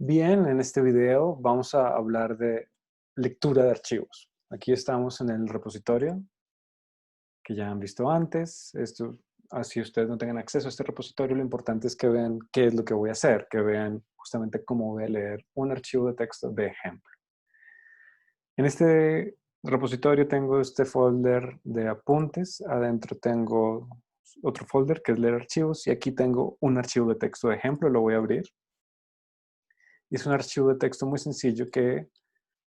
Bien, en este video vamos a hablar de lectura de archivos. Aquí estamos en el repositorio que ya han visto antes. Esto, así ustedes no tengan acceso a este repositorio, lo importante es que vean qué es lo que voy a hacer, que vean justamente cómo voy a leer un archivo de texto de ejemplo. En este repositorio tengo este folder de apuntes, adentro tengo otro folder que es leer archivos y aquí tengo un archivo de texto de ejemplo, lo voy a abrir. Y es un archivo de texto muy sencillo que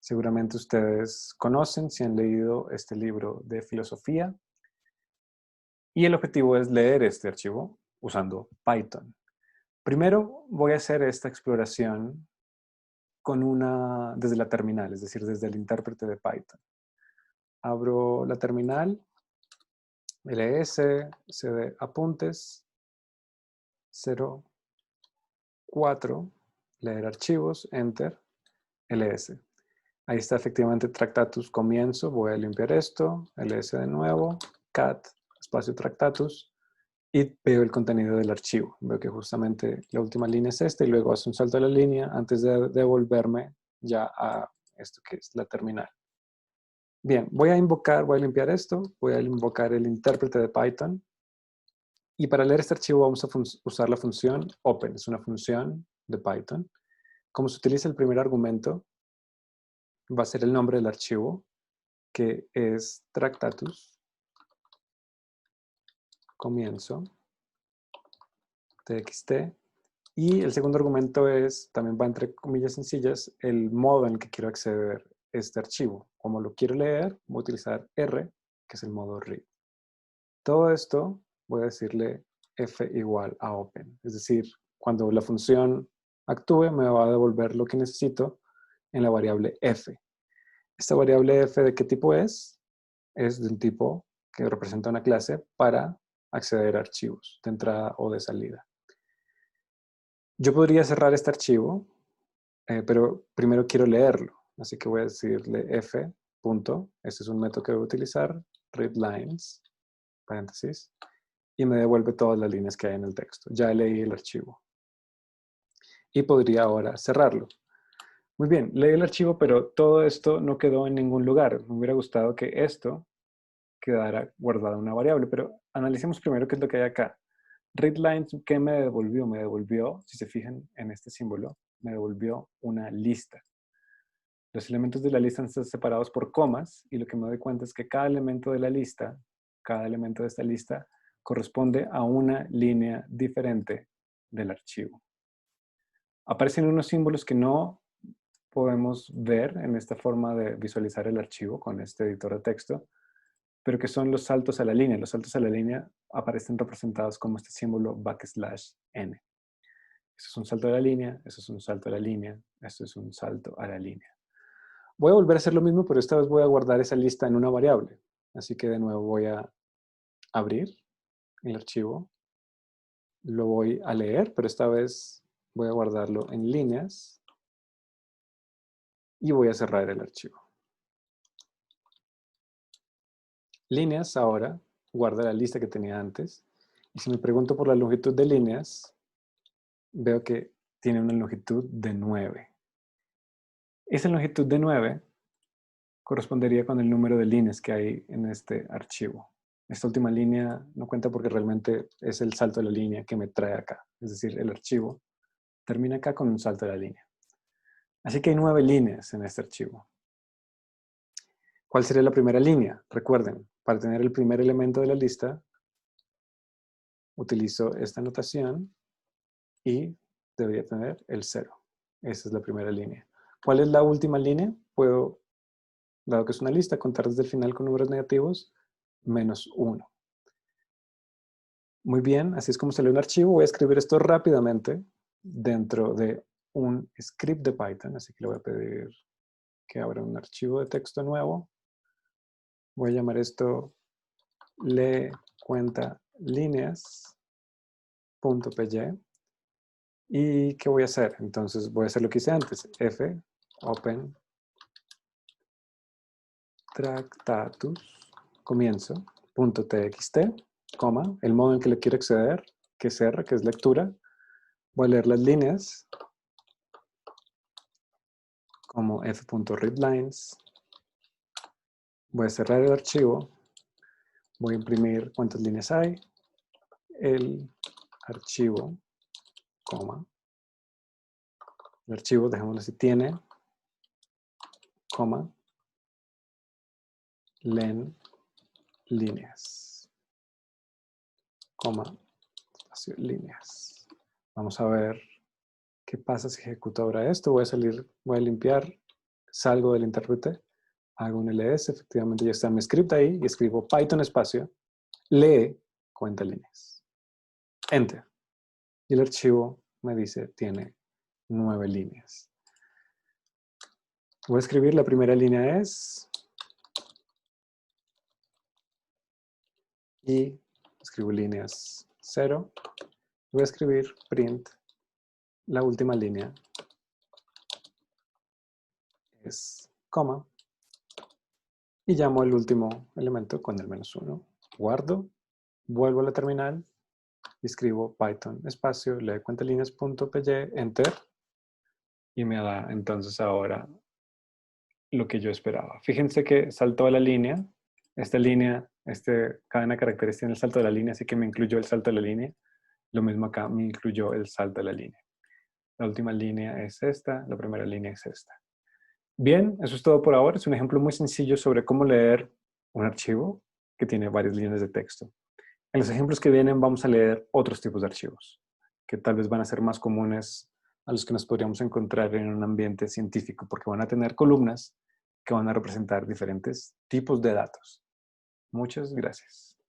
seguramente ustedes conocen si han leído este libro de filosofía. Y el objetivo es leer este archivo usando Python. Primero voy a hacer esta exploración desde la terminal, es decir, desde el intérprete de Python. Abro la terminal, ls, cd apuntes, 04, leer archivos, enter, ls. Ahí está efectivamente Tractatus comienzo, voy a limpiar esto, ls de nuevo, cat, espacio Tractatus, y veo el contenido del archivo. Veo que justamente la última línea es esta y luego hace un salto a la línea antes de devolverme ya a esto que es la terminal. Bien, voy a limpiar esto, voy a invocar el intérprete de Python y para leer este archivo vamos a usar la función open, es una función de Python. Como se utiliza el primer argumento, va a ser el nombre del archivo, que es Tractatus, comienzo, txt, y el segundo argumento también va entre comillas sencillas, el modo en el que quiero acceder a este archivo. Como lo quiero leer, voy a utilizar R, que es el modo read. Todo esto voy a decirle f igual a open, es decir, cuando la función actúe me va a devolver lo que necesito en la variable f. Esta variable f, ¿de qué tipo es? Es de un tipo que representa una clase para acceder a archivos de entrada o de salida. Yo podría cerrar este archivo, pero primero quiero leerlo. Así que voy a decirle f. Este es un método que voy a utilizar, readLines, paréntesis, y me devuelve todas las líneas que hay en el texto. Ya leí el archivo. Y podría ahora cerrarlo. Muy bien, leí el archivo, pero todo esto no quedó en ningún lugar. Me hubiera gustado que esto quedara guardado en una variable, pero analicemos primero qué es lo que hay acá. Readlines, ¿qué me devolvió? Me devolvió, si se fijan en este símbolo, me devolvió una lista. Los elementos de la lista están separados por comas y lo que me doy cuenta es que cada elemento de la lista, cada elemento de esta lista, corresponde a una línea diferente del archivo. Aparecen unos símbolos que no podemos ver en esta forma de visualizar el archivo con este editor de texto, pero que son los saltos a la línea. Los saltos a la línea aparecen representados como este símbolo \n. Esto es un salto a la línea, esto es un salto a la línea, esto es un salto a la línea. Voy a volver a hacer lo mismo, pero esta vez voy a guardar esa lista en una variable. Así que de nuevo voy a abrir el archivo, lo voy a leer, pero esta vez voy a guardarlo en líneas y voy a cerrar el archivo. Líneas ahora guarda la lista que tenía antes. Y si me pregunto por la longitud de líneas, veo que tiene una longitud de 9. Esa longitud de 9 correspondería con el número de líneas que hay en este archivo. Esta última línea no cuenta porque realmente es el salto de la línea que me trae acá. Es decir, el archivo termina acá con un salto de la línea. Así que hay 9 líneas en este archivo. ¿Cuál sería la primera línea? Recuerden, para tener el primer elemento de la lista, utilizo esta notación y debería tener el 0. Esa es la primera línea. ¿Cuál es la última línea? Puedo, dado que es una lista, contar desde el final con números negativos, -1. Muy bien, así es como se lee un archivo. Voy a escribir esto rápidamente dentro de un script de Python, así que le voy a pedir que abra un archivo de texto nuevo. Voy a llamar esto lee cuenta líneas.py. ¿Y qué voy a hacer? Entonces voy a hacer lo que hice antes. F, open, tractatus, comienzo, .txt, coma, el modo en que le quiero acceder, que es R, que es lectura. Voy a leer las líneas como f.readlines. Voy a cerrar el archivo. Voy a imprimir cuántas líneas hay. El archivo, coma. El archivo, dejémoslo así, tiene, coma, len líneas, coma, espacio, líneas. Vamos a ver qué pasa si ejecuto ahora esto. Voy a salir, voy a limpiar, salgo del intérprete, hago un ls, efectivamente ya está mi script ahí y escribo Python espacio, lee cuenta líneas. Enter. Y el archivo me dice tiene 9 líneas. Voy a escribir, la primera línea es, y escribo líneas 0. Voy a escribir print, la última línea es coma, y llamo el último elemento con el -1. Guardo, vuelvo a la terminal y escribo Python espacio, lee cuentalíneas.py, enter, y me da entonces ahora lo que yo esperaba. Fíjense que saltó la línea, esta línea, cadena de caracteres tiene el salto de la línea, así que me incluyó el salto de la línea. Lo mismo acá, me incluyó el salto de la línea. La última línea es esta, la primera línea es esta. Bien, eso es todo por ahora. Es un ejemplo muy sencillo sobre cómo leer un archivo que tiene varias líneas de texto. En los ejemplos que vienen vamos a leer otros tipos de archivos, que tal vez van a ser más comunes a los que nos podríamos encontrar en un ambiente científico, porque van a tener columnas que van a representar diferentes tipos de datos. Muchas gracias.